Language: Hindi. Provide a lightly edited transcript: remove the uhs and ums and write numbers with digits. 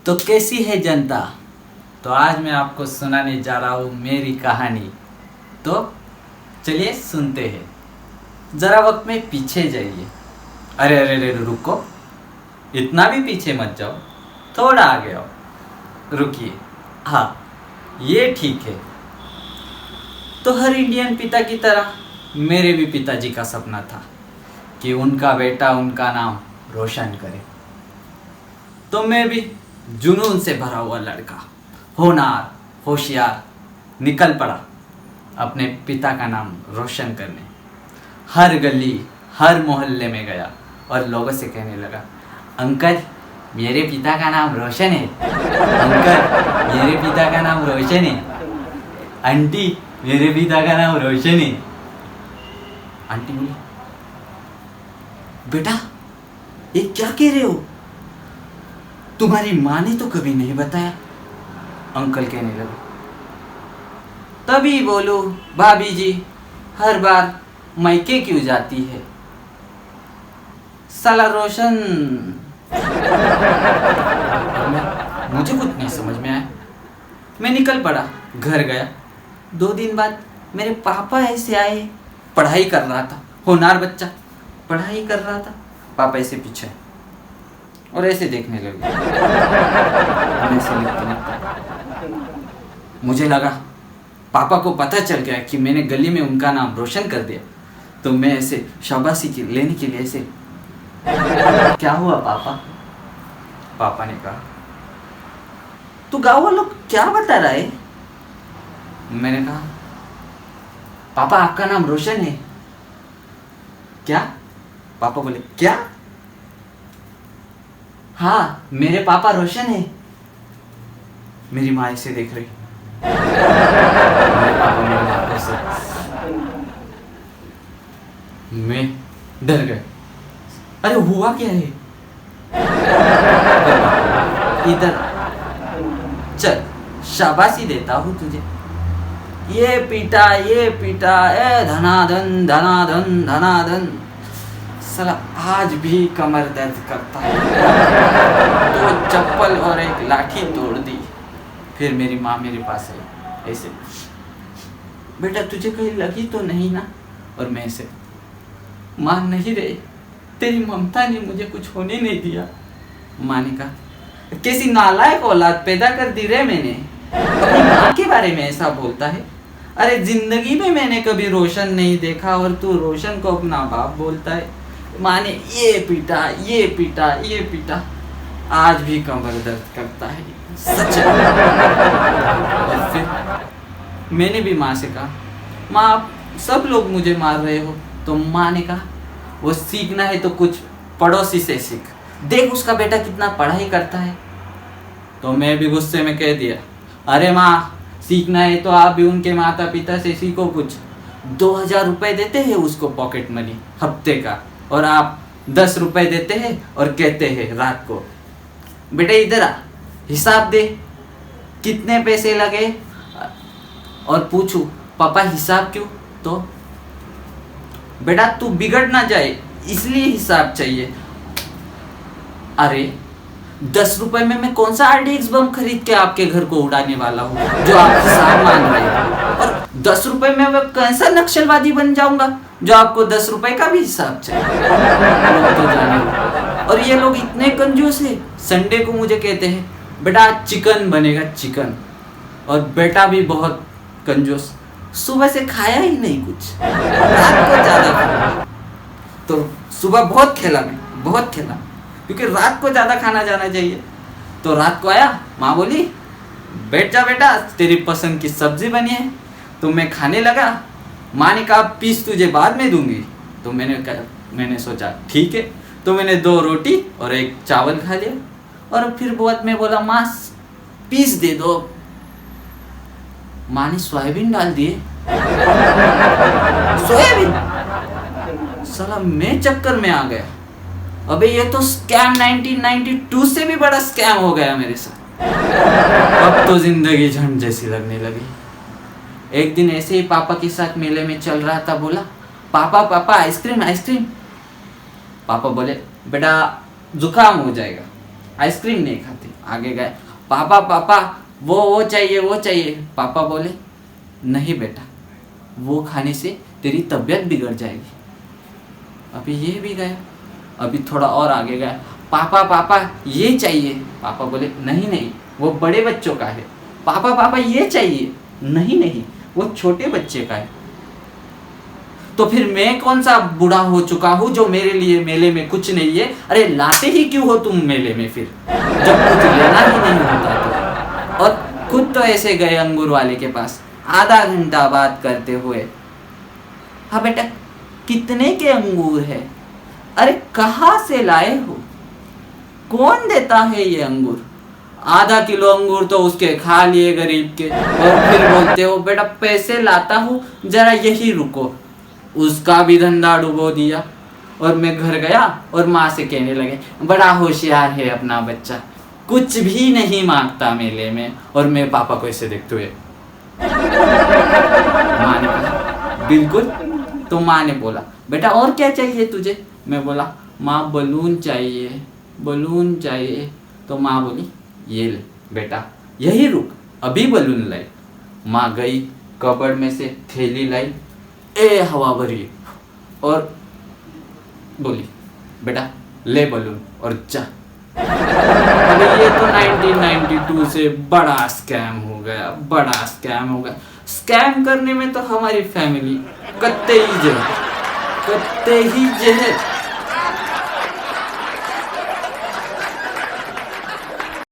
तो कैसी है जनता। तो आज मैं आपको सुनाने जा रहा हूँ मेरी कहानी। तो चलिए सुनते हैं। ज़रा वक्त में पीछे जाइए। अरे अरे अरे रुको, इतना भी पीछे मत जाओ, थोड़ा आगे आओ। रुकिए, हाँ ये ठीक है। तो हर इंडियन पिता की तरह मेरे भी पिताजी का सपना था कि उनका बेटा उनका नाम रोशन करे। तो मैं भी जुनून से भरा हुआ लड़का, होनहार होशियार, निकल पड़ा अपने पिता का नाम रोशन करने। हर गली हर मोहल्ले में गया और लोगों से कहने लगा, अंकल मेरे पिता का नाम रोशन है, अंकल मेरे पिता का नाम रोशन है, आंटी मेरे पिता का नाम रोशन है। आंटी बोली, बेटा ये क्या कह रहे हो, तुम्हारी माँ ने तो कभी नहीं बताया। अंकल कहने लगे, तभी बोलो भाभी जी हर बार मायके क्यों जाती है, साला रोशन। मुझे कुछ नहीं समझ में आया। मैं निकल पड़ा, घर गया। 2 दिन बाद मेरे पापा ऐसे आए। पढ़ाई कर रहा था, होनहार बच्चा पढ़ाई कर रहा था। पापा ऐसे पीछे और ऐसे देखने लगे। ऐसे मुझे लगा पापा को पता चल गया कि मैंने गली में उनका नाम रोशन कर दिया। तो मैं ऐसे शाबाशी लेने के लिए ऐसे, क्या हुआ पापा? पापा ने कहा, तू गाँव वालों को क्या बता रहा है? मैंने कहा, पापा आपका नाम रोशन है। क्या? पापा बोले, क्या? हाँ मेरे पापा रोशन है। मेरी माँ इसे देख रही। मेरे पापा मेरे माँ को से, मैं डर गया। अरे हुआ क्या है? इधर चल, शाबाशी देता हूँ तुझे। ये पीटा ए धनाधन धनाधन धनाधन। साला आज भी कमर दर्द करता है। 2 चप्पल और एक लाठी तोड़ दी। फिर मेरी माँ मेरे पास आई ऐसे, बेटा तुझे कहीं लगी तो नहीं ना? और मैं ऐसे, माँ नहीं रे, तेरी ममता ने मुझे कुछ होने नहीं दिया। माँ ने कहा, कैसी नालायक औलाद पैदा कर दी रे मैंने, अपनी माँ के बारे में ऐसा बोलता है। अरे जिंदगी में मैंने कभी रोशन नहीं देखा और तू रोशन को अपना बाप बोलता है। माँ ने ये पीटा, आज भी कमर दर्द करता है सच। और फिर मैंने भी माँ से कहा, माँ आप सब लोग मुझे मार रहे हो। तो माँ ने कहा, वो सीखना है तो कुछ पड़ोसी से सीख, देख उसका बेटा कितना पढ़ाई करता है। तो मैं भी गुस्से में कह दिया, अरे माँ सीखना है तो आप भी उनके माता पिता से सीखो कुछ। 2000 रुपये देते हैं उसको पॉकेट मनी हफ्ते का, और आप 10 रुपये देते हैं और कहते हैं रात को, बेटा इधर आ हिसाब दे कितने पैसे लगे। और पूछू पापा हिसाब क्यों? तो बेटा तू बिगड़ ना जाए इसलिए हिसाब चाहिए। अरे 10 रुपए में मैं कौन सा RDX बम खरीद के आपके घर को उड़ाने वाला हूँ जो आप हिसाब मांग रहे हैं? और 10 रुपए में मैं कैसा नक्सलवादी बन जाऊंगा जो आपको 10 रुपए का भी हिसाब चाहिए? तो जाने। और ये लोग इतने कंजूस है, संडे को मुझे कहते हैं बेटा चिकन बनेगा चिकन। और बेटा भी बहुत कंजूस, सुबह से खाया ही नहीं कुछ, रात को ज्यादा खाया। तो सुबह बहुत खेला क्योंकि रात को ज़्यादा खाना जाना चाहिए। तो रात को आया, माँ बोली बैठ जा बेटा तेरी पसंद की सब्जी बनी है। तो मैं खाने लगा। माँ ने कहा पीस तुझे बाद में दूंगी। तो मैंने सोचा ठीक है। तो मैंने 2 रोटी और 1 चावल खा लिया। और फिर बहुत मैं बोला, माँ पीस दे दो। माँ ने सोयाबीन डाल दिए। सोयाबीन, साला मैं चक्कर में आ गया। अबे ये तो स्कैम 1992 से भी बड़ा स्कैम हो गया मेरे साथ। अब तो जिंदगी झंड जैसी लगने लगी। एक दिन ऐसे ही पापा के साथ मेले में चल रहा था, बोला पापा आइसक्रीम। पापा बोले बेटा जुकाम हो जाएगा, आइसक्रीम नहीं खाते। आगे गए, पापा पापा वो चाहिए वो चाहिए। पापा बोले नहीं बेटा, वो खाने से तेरी तबीयत बिगड़ जाएगी। अभी ये भी गया, अभी थोड़ा और आगे गया, पापा पापा ये चाहिए। पापा बोले नहीं नहीं, वो बड़े बच्चों का है। पापा पापा ये चाहिए, नहीं नहीं, वो छोटे बच्चे का है। तो फिर मैं कौन सा बूढ़ा हो चुका हूँ जो मेरे लिए मेले में कुछ नहीं है? अरे लाते ही क्यों हो तुम मेले में फिर, जब कुछ लेना ही नहीं होता तो। और खुद तो ऐसे गए अंगूर वाले के पास, आधा घंटा बात करते हुए, हाँ बेटा कितने के अंगूर है? अरे कहाँ से लाए हो? कौन देता है ये अंगूर? आधा किलो अंगूर तो उसके खा लिए गरीब के, और फिर बोलते हो बेटा पैसे लाता हूँ, जरा यही रुको। उसका भी धंधा डुबो दिया। और मैं घर गया और माँ से कहने लगे बड़ा होशियार है अपना बच्चा, कुछ भी नहीं मांगता मेले में। और मैं पापा को ऐसे देखते हुए, माँ ने बोला बिल्कुल। तो माँ ने बोला बेटा और क्या चाहिए तुझे? मैं बोला माँ बलून चाहिए, बलून चाहिए। तो माँ बोली ये ले बेटा, यही रुक, अभी बलून लाई। माँ गई कबड़ में से थैली लाई, ए हवा भरी, और बोली बेटा ले बलून और जा। अरे ये तो 1992 से बड़ा स्कैम हो गया, बड़ा स्कैम हो गया। स्कैम करने में तो हमारी फैमिली कत्ते ही जहर, कत्ते ही जहर।